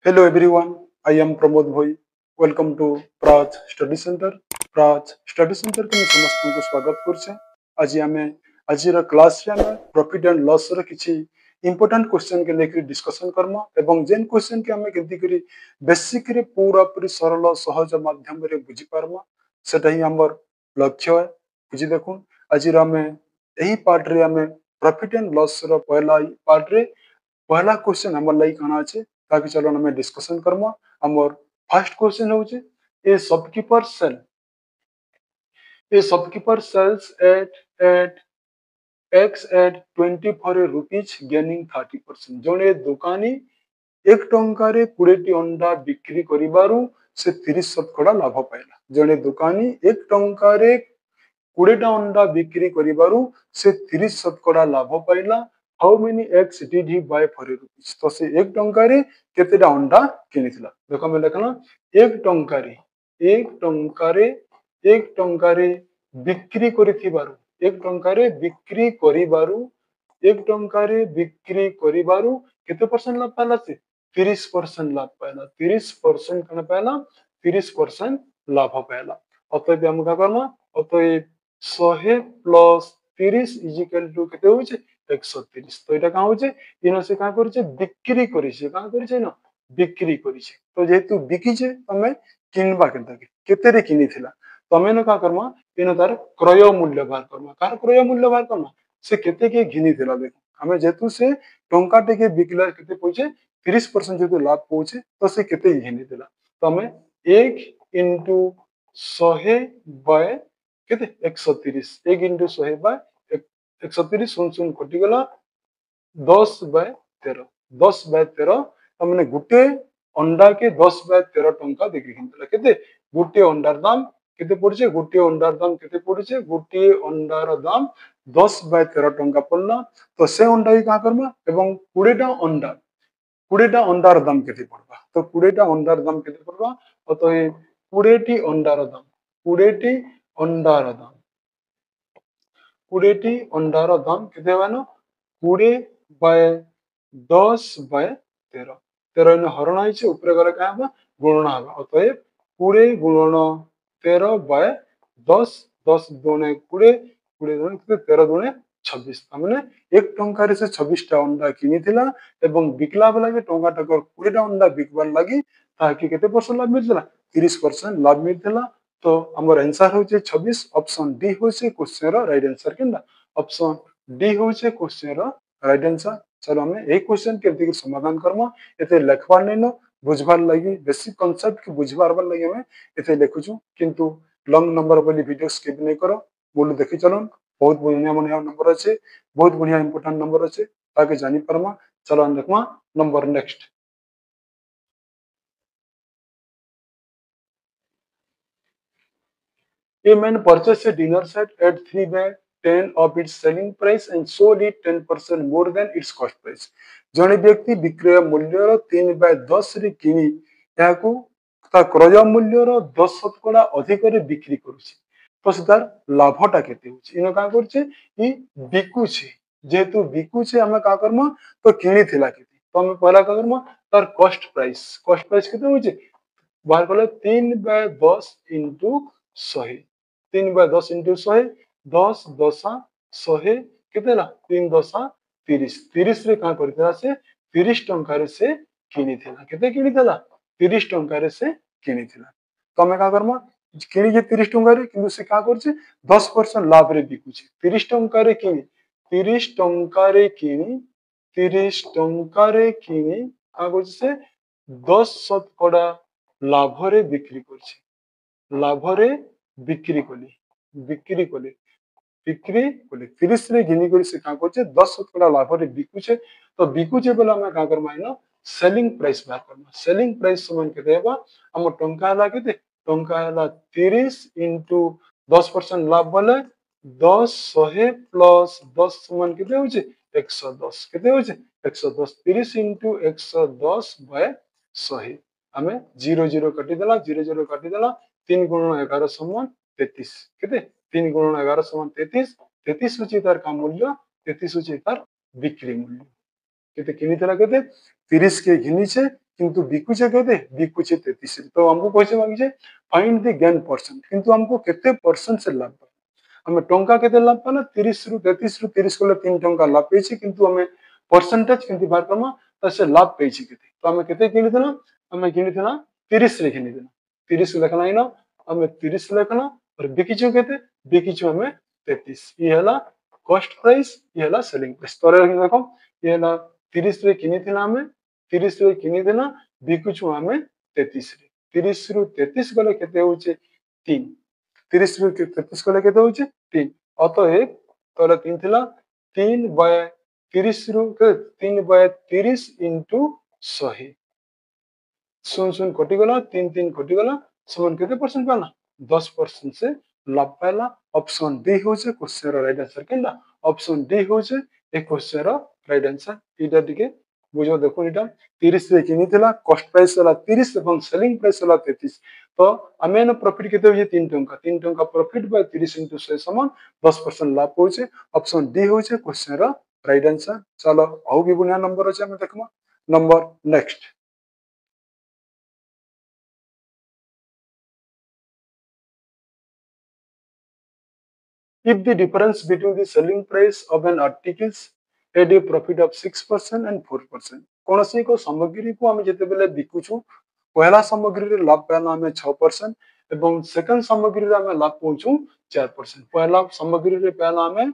Hello everyone, I am Pramod Bhoi. Welcome to Praj Study Center. Praj Study Center के मैं समस्त को स्वागत करछे। आज आमे आजिर क्लास रे आमे प्रॉफिट एंड लॉस रे किछि इंपोर्टेंट क्वेश्चन के लेकर डिस्कशन करम एवं जेन क्वेश्चन के आमे केंति करी बेसिक रे पूरा पूरी सरल सहज माध्यम रे बुझी पारमा सेटा ही हमर लक्ष्य है। बुझी देखुन आजिर आमे एही पार्ट रे आमे प्रॉफिट एंड लॉस रो पहला पार्ट रे पहला क्वेश्चन हमर लाई काना अछि ताकि चलो हमें डिस्कशन करम। हमर फर्स्ट क्वेश्चन होचे a shopkeeper sell a shopkeeper sells at x at 24 rupees gaining 30%। जने दुकानी एक टंकारे 20 अंडा बिक्री करिबारु से 30% लाभ पाइला। जने दुकानी एक टंकारे 20 अंडा बिक्री करिबारु से 30% लाभ पाइला। How many X did he buy for rupees. तो से एक टंकारे केतेटा अंडा किनिथिला देखो मैं लिखला एक टंकारे बिक्री करिथिबारु केते परसेंट लाभ पाइला से 30% लाभ पाइला। 30% कने पाइला 30% लाभ पाइला। अतएव हम का करना अतएव 100 प्लस 30 इज इक्वल टू केते होचे 130। तो एटा का होचे इनो से का करछे बिक्री करिछे का करछे ना बिक्री करिछे। तो जेतु बिकिछे तमे किनबा केते रे किनिथिला तमे न का करमा इनो तार क्रय मूल्य बार करमा। कार क्रय मूल्य बार करमा से केते के घिनिथिला देखो हमें जेतु से टंका टेके बिकला केते पहुंचे 30% जेतु लाभ पहुंचे तो से केते घिनिथिला तमे 1 into 100 बाय केते 130 1 into 100 बाय 130 सुन सुन कटि गला 10 बाय 13 10 बाय 13 तमने गुटे अंडा के 10 बाय 13 टंका देखि किनतला केते गुटे अंडार दाम केते पड़छे गुटे अंडार दाम केते पड़छे गुटे अंडार दाम 10 बाय 13 टंका पड़ला। तो से अंडा ही का करबा एवं 20 टा अंडार दाम केते पड़बा तो 20 टा अंडार दाम केते पड़बा तो ये 20 टी अंडार दाम 20 टी अंडार दाम 20 टी अंडार दाम केते बानो 20 बाय 10 बाय 13 13 ने हरण आइछे ऊपर गले का हबा गुणन हबा। अतएव 20 गुणन 13 बाय 10 10 दुने 20 20 दुने 13 दुने 26 तामने एक टंका रे से 26 टा अंडा किनिथिला एवं बिकला बेला के टंका टकर 20 टा अंडा बिकबार लागि ताकि केते परसेंट लाभ मिलथिला 30% लाभ मिलथिला। तो हमर आंसर होचे 26 ऑप्शन डी होचे क्वेश्चन रो राइट आंसर केनदा ऑप्शन डी होचे क्वेश्चन रो राइट आंसर। चलो हमें एक क्वेश्चन के समाधान करम एते लिखबार नै न बुझबार लागि बेसिक कांसेप्ट के बुझबार लागि हमें एते लिखुछु किंतु लॉन्ग नंबर वाली वीडियो स्किप नै करो बोल देखि चलन बहुत बढ़िया बढ़िया नंबर अच्छे बहुत बढ़िया इंपोर्टेंट नंबर अच्छे ताकि जानी परमा। चलो हम देखमा number next. A man purchased a dinner set at 3 by 10 of its selling price and sold it 10% more than its cost price। जने व्यक्ति विक्रय मूल्य 3 by 10 रे किनी याकू ता क्रय मूल्य 10% अधिक रे बिक्री करूची तो तार लाभटा केते होची इनो का करचे ई बिकुची जेतु बिकुचे हमें का करम तो किनी थिला केते तो हमें पहला का करम तार कॉस्ट प्राइस केते होची बाहर कले 3 by 10 into 100 3 by 10 into 100 10 10 100 केते ला 3 10 30 30 रे का करथिला से 30 टंका रे से किनी थिला केते किनी थिला 30 टंका रे से किनी थिला। तो हमें का करम किनी जे 30 टंका रे किंतु से का करछे 10% लाभ रे बिकुछे 30 टंका रे किनी 30 टंका रे किनी 30 टंका रे किनी का करछे से 10% लाभरे बिक्री करछे लाभरे बिक्री कली बिक्री कली बिक्री कली 30 रे घिनी करी से का करछे 10% लाभरे बिकुछे। तो बिकुछे बेला हम का करमा इनो सेलिंग प्राइस बार करमा सेलिंग प्राइस समान केते हेबा हम टंका हला केते टंका हला 30 into 10% लाभ बोले 10 100 प्लस 10 समान केते होचे 110 केते होचे 110 30 into 110 बाय 100 हमें 0 0 काटी देला 0 0 काटी देला 3 गुणन 11 समान 33 केते 3 गुणन 11 समान 33 33 होची तार का मूल्य 33 होची तार बिक्री मूल्य केते किनी तला केते 30 के घिनी छे किंतु बिकुचे केते बिकुचे 33 रे। तो हमको कैसे मांगी फाइंड द गेन परसेंट किंतु हमको केते परसेंट से लाभ हमें टंका केते लाभ पाना 30 रु 33 रु 30 कोले 3 टंका लाभ पेछि किंतु हमें परसेंटेज केते बार करमा तसे लाभ पेछि केते तो हमें केते किनि देना हमें किनि देना 30 रे किनि देना 30 लेखना इना हमें 30 लेखना और बिकिछु केते बिकिछु हमें 33 ये हला कॉस्ट प्राइस ये हला सेलिंग प्राइस तोरे देखो ये हला 30 रे किनि थिना हमें 30 रे किनि देना बिकुछु हमें 33 रे 30 रु 33 गले केते होचे 3 30 रु 33 गले केते होचे 3 अतएव तोरे 3 थिला 3 बाय 30 रु 3 बाय 30 इनटू 100 सुन सुन कटि गला 3 3 कटि गला समान केते परसेंट पाना 10% से लाभ पाला ऑप्शन डी होचे क्वेश्चन रो राइट आंसर केला ऑप्शन डी होचे ए क्वेश्चन रो राइट आंसर इटा टिके बुझो देखो इटा 30 रे किनि थिला कॉस्ट प्राइस वाला 30 एवं सेलिंग प्राइस वाला 33 तो हमें न प्रॉफिट केते होचे 3 टंका प्रॉफिट बाय 30 इनटू 100 समान 10% लाभ होचे ऑप्शन डी होचे क्वेश्चन रो राइट आंसर चलो आउ भी बुनिया नंबर होचे हमें देखमा number next if the difference between the selling price of an articles had a profit of 6% and 4% कौनसी को सामग्री को आम जिते बेले बिकुछु पहला सामग्री रे लाभ पाना हमें 6% एवं सेकंड सामग्री रे हमें लाभ पहुंचू 4% पहला सामग्री रे पाना हमें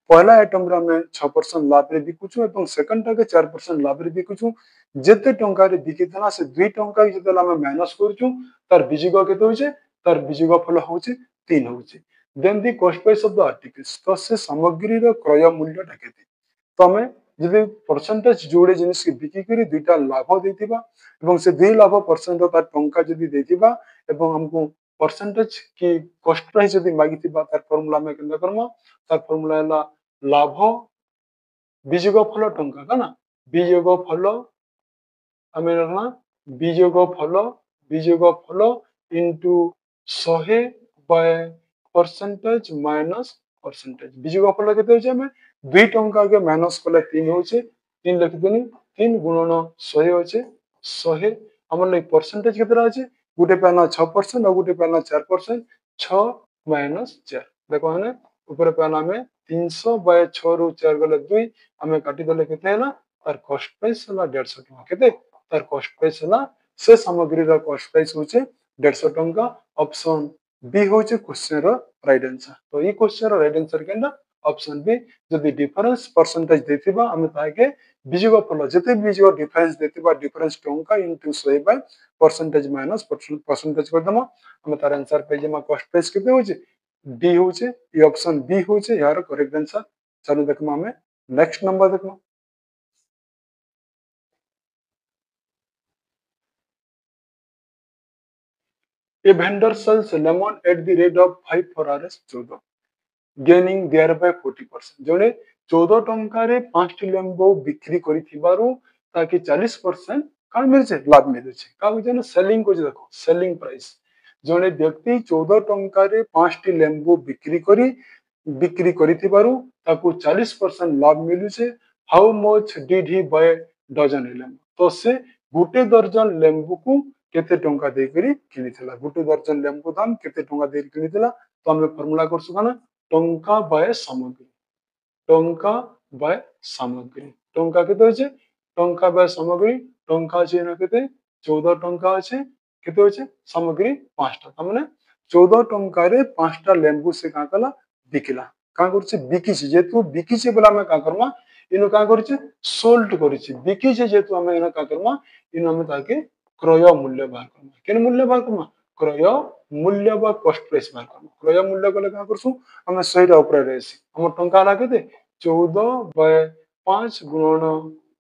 पहला आइटम रे हमें 6% लाभ रे बिकुछु एवं सेकंड टाके 4% लाभ रे बिकुछु जेते टंका रे बिकिथना से 2 टंका जेते हमें माइनस करछु तार बिजिग केते होचे तार बिजिग फल होचे 3 होचे then the cost price of the articles तो से सामग्री रो क्रय मूल्य टा केते तो हमें जदि परसेंटेज जोड़े जिनिस के बिकी करी दुईटा लाभ देथिबा एवं से दुई लाभ परसेंट तार टंका जदि देथिबा एवं हमको परसेंटेज की कॉस्ट प्राइस जदि मागिथिबा तार फार्मूला में केनदा करमा तार फार्मूला हला लाभ बिजोग फल टंका काना बिजोग फल हमें रखना बिजोग फल इनटू 100 बाय परसेंटेज माइनस परसेंटेज बिजोग फल केते होचे हमें 2 टंका के माइनस कले 3 होचे 3 लिखि देनी 3 गुणन 100 होचे 100 हमर नै परसेंटेज केते रहचे गुटे पाना 6% और गुटे पाना 4% 6 माइनस 4 देखो हने ऊपर पाना में 300 बाय 6 रु 4 गले 2 हमें काटी देले केते हैला तार कॉस्ट प्राइस हला 150 टका केते तार कॉस्ट प्राइस हला से सामग्री रा कॉस्ट प्राइस होचे 150 टका ऑप्शन बी होचे क्वेश्चन रो राइट आंसर तो ई क्वेश्चन रो राइट आंसर केना ऑप्शन बी जदि डिफरेंस परसेंटेज देथिबा हमें ताके बिजोग फल जते बिजोग डिफरेंस देथिबा डिफरेंस टंका इनटू 100 बाय परसेंटेज माइनस परसेंटेज कर दमा हमें तार आंसर पे जमा कॉस्ट प्राइस केते होचे डी होचे ई ऑप्शन बी होचे यार करेक्ट आंसर चलो देखमा हमें नेक्स्ट नंबर देखमा A vendor sells lemon at the rate of 5 for Rs 14 gaining thereby 40% ଜଣେ 14 ଟଙ୍କାରେ 5ଟି ଲେମ୍ବୁ ବିକ୍ରି କରିଥିବାରୁ ତାକେ 40% କାଣ ମିଳୁଛି ଲାଭ ମିଳୁଛି କାକୁ ଜାନ ସେଲିଂ କୋଜି ଦେଖ ସେଲିଂ ପ୍ରାଇସ୍ ଜଣେ ବ୍ୟକ୍ତି 14 ଟଙ୍କାରେ 5ଟି ଲେମ୍ବୁ ବିକ୍ରି କରିଥିବାରୁ ତାକୁ 40% ଲାଭ ମିଳୁଛି ହାଉ ମଚ୍ ଡିଡ୍ ହି ବାय ଡଜନ ଲେମ୍ବୁ ତ ସେ ଗୋଟେ ଦର୍ଜନ ଲେମ୍ବୁକୁ କେତେ ଟଙ୍କା ଦେଇକରି କିଣିଥିଲା ଗୋଟେ ଦର୍ଜନ ଲେମ୍ବୁ ଦାମ କେତେ ଟଙ୍କା ଦେଇ କିଣିଥିଲା ତ ଆମେ ଫର୍ମୁଲା କରଛୁ କାଣା टंका बाय सामग्री टंका बाय सामग्री टंका केते होचे टंका बाय सामग्री टंका छै ना केते 14 टंका আছে केते होचे सामग्री 5 टा माने 14 टंका रे 5 टा लेंबू से का कला बिकला का करছে बिकिছে जेतु बिकिছে बोला मैं का करमा इनो का करছে सोल्ड करছে बिकिছে जेतु हमें इनो का करमा इनो हमें ताके क्रय मूल्य बाहर करमा केन मूल्य बाहर करमा क्रय मूल्य बा कॉस्ट प्राइस बाहर करमा क्रय मूल्य कले का करसु हमें 100 टा ऊपर रहसी हमर टंका ला केते 14 बाय 5 गुणन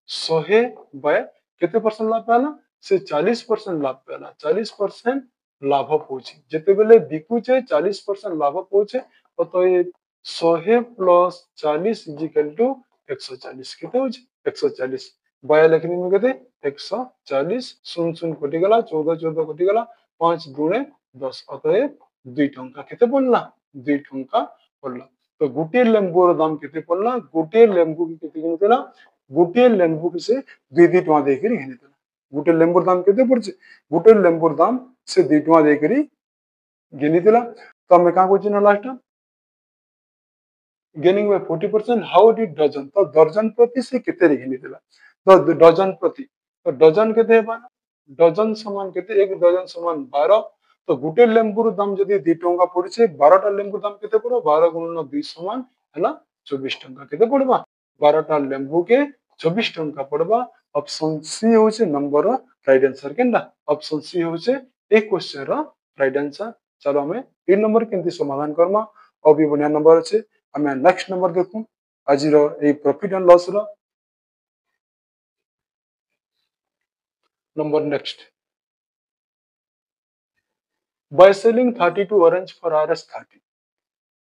100 बाय केते परसेंट लाभ पाला से 40% लाभ पाला 40% लाभ पहुंची जेते बेले बिकुचे 40% लाभ पहुंचे तो ये 100 प्लस 40 इज इक्वल टू 140 केते होची 140 बाय लेखनी में केते 140 सुन सुन कटि गला 14 14 कटि गला 5 गुणे 10 अतएव 2 टंका केते पड़ला 2 टंका पड़ला तो गोटे लेंबू दाम केते पड़ला गोटे लेंबू की केते किनितला गोटे लेंबू के से 2 2 टका देकरी किनितला गुटे लेंबुर दाम केते पड़छे गुटे लेंबुर दाम से 2 टका दे करी घिनीला तो हमें का कहछि ना last gaining by 40% how did dozen तो दर्जन प्रति से केते रे घिनीला तो डजन प्रति तो डजन केते हेबा डजन समान केते एक डजन समान 12 तो गुटे लेंबुर दाम जदी 2 टका पड़छे 12 टा लेंबुर दाम केते पड़ो 12 गुणन 2 समान हला 24 टका केते पड़बा 12 टा लेंबू के 24 टका पड़बा ऑप्शन सी होचे नंबर राइट आंसर केनडा ऑप्शन सी होचे ए क्वेश्चन रो राइट आंसर चलो हमें 3 नंबर केंति समाधान करमा और भी बढ़िया नंबर अच्छे हमें नेक्स्ट नंबर देखू आज ए प्रॉफिट एंड लॉस रो number next by selling 32 orange for Rs 30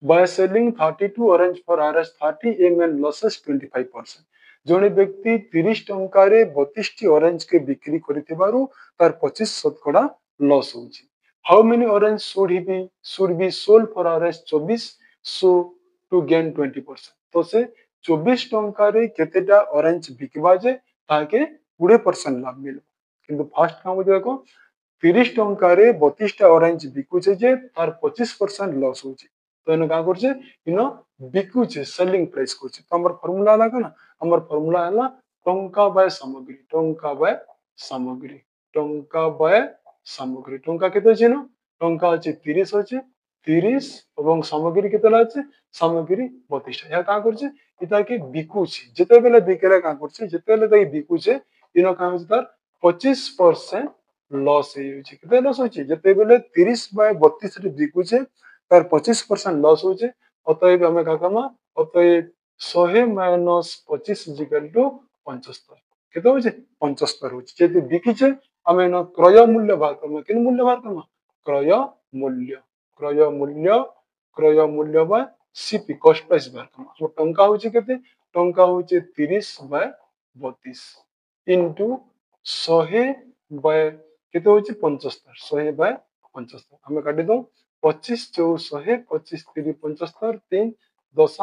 by selling 32 orange for Rs 30 a man losses 25% जने व्यक्ति 30 टंका रे 32 टी ऑरेंज के बिक्री करिथिबारु तार 25% लॉस होची how many orange should be sold for Rs 24 so to gain 20% तो से 24 टंका रे केतेटा ऑरेंज बिकबा जे ताके 20% लाभ मिल किंतु फास्ट काम देखो 30 टंका रे 32 टा ऑरेंज बिकुचे जे तार 25% लॉस होची तो इन का करछे इन बिकुचे सेलिंग प्राइस करछे तो हमर फार्मूला हला कना हमर फार्मूला हला टंका बाय सामग्री टंका केते छै न टंका अछि 30 अछि 30 एवं सामग्री केतेला अछि सामग्री 32 टा या का करछे इता के बिकुचे जते बेले बिकेला का करछे जते बेले तई बिकुचे इन का होछ तार 25% लॉस होची केते लॉस होची जते बेले 30 बाय 32 रे बिकुचे तार 25% लॉस होचे अतएव हमें का कमा अतएव 100 माइनस 25 इक्वल टू 75 केते होचे 75 होची जेते बिकिचे हमें न क्रय मूल्य बाहर करमा किन मूल्य बाहर करमा क्रय मूल्य बाय सीपी कॉस्ट प्राइस बाहर करमा तो टंका होची केते टंका होचे 30 बाय 32 इनटू 100 बाय केते होची 75 100 बाय 75 हमें काटी दो 25 चौ 100 25 3 75 3 10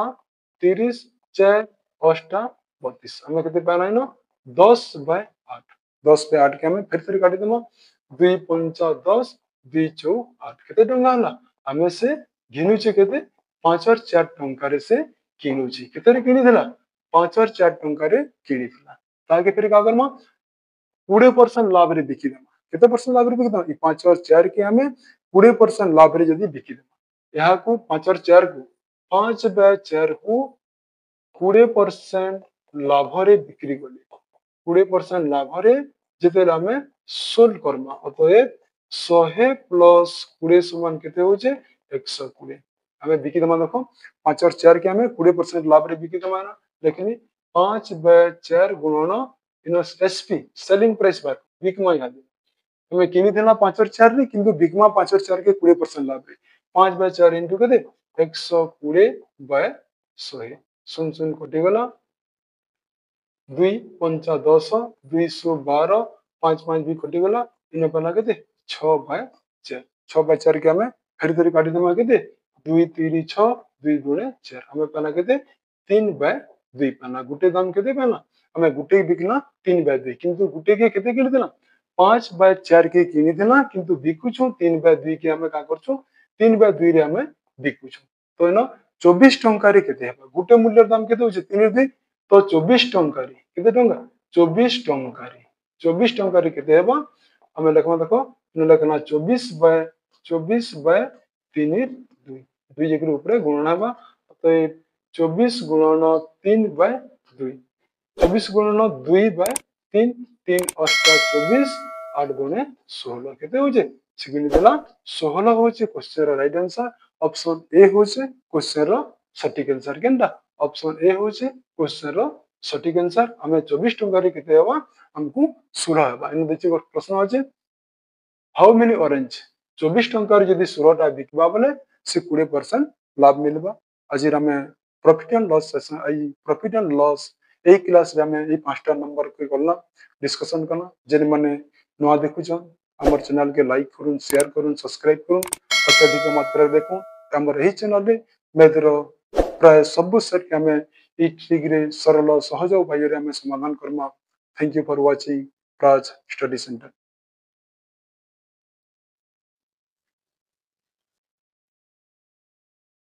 30 4 8 32 हमें केते पाना है ना 10 बाय 8 10 बाय 8 के हमें फिर काटी देमा 2 पंचा 10 2 चौ 8 केते टंका हला हमें से घिनुचे केते 5 और 4 टंका रे से किनुची केते रे किनी देला 5 और 4 टंका रे किनी देला ताके फिर का करमा 20% लाभ रे बिकी देमा केते परसेंट लाभ रे बिकी देमा 5 और 4 के हमें 20% लाभ रे जदी बिकी देमा यहा को 5 और 4 को 5 बाय 4 को 20% लाभ रे बिक्री गले 20% लाभ रे जेते हमें सोल्ड करमा अतएव 100 प्लस 20 समान केते होचे 120 हमें बिकी देमा देखो 5 और 4 के हमें 20% लाभ रे बिकी देमा ना लेकिन 5 बाय 4 गुणन इन एसपी सेलिंग प्राइस बार बिकमा याद हमें किनी देना 5 और 4 रे किंतु बिकमा 5 और 4 के 20% लाभ रे 5 बाय 4 इनटू केते 120 बाय 100 सुन सुन कटि गला 2 पंचा 10 212 5 5 भी कटि गला इन पना केते 6 बाय 4 6 बाय 4 के हमें फिर फिर काटी देमा केते 2 3 6 2 गुणे 4 हमें पना केते 3 बाय 2 पना गुटे दाम केते पना हमें गुटे बिकना 3 बाय 2 किंतु गुटे के केते किनी देना 5 बाय 4 के किनी देना किंतु बिकुछु 3 बाय 2 के हमें का करछु 3 बाय 2 रे हमें बिकुछु तो इनो 24 टंका रे केते हेबा गुटे मूल्य दाम केते होचे 3 2 तो 24 टंका रे केते टंका 24 टंका रे 24 टंका रे केते हेबा हमें लिखमा देखो इनो लिखना 24 बाय 3 2 2 जकर ऊपर गुणन हेबा तो 24 गुणन 3 बाय 2 24 गुणन 2 बाय 3 3 अष्टा 24 8 गुणे 16 केते होचे सिगिनी देला 16 होचे क्वेश्चन रो राइट आंसर ऑप्शन ए होचे क्वेश्चन रो सटीक आंसर केनटा ऑप्शन ए होचे क्वेश्चन रो सटीक आंसर हमें 24 टंका रे केते हेबा हमकु 16 हेबा इन देखि प्रश्न अछि हाउ मेनी ऑरेंज 24 टंका रे जदी 16 टा बिकबा बोले से 20% लाभ मिलबा आज हमें profit and loss session I profit and loss A class रे हमें ए पांचटा नंबर के करला डिस्कशन करला जेने माने नवा देखुछन हमर चैनल के लाइक करूँ शेयर करूँ सब्सक्राइब करूँ अत्यधिक मात्रा देखूँ हमर एही चैनल रे मेदर प्राय सब सेट के हमें ई ठीक रे सरल सहज उपाय रे हमें समाधान Karma thank you for watching Praj study centre.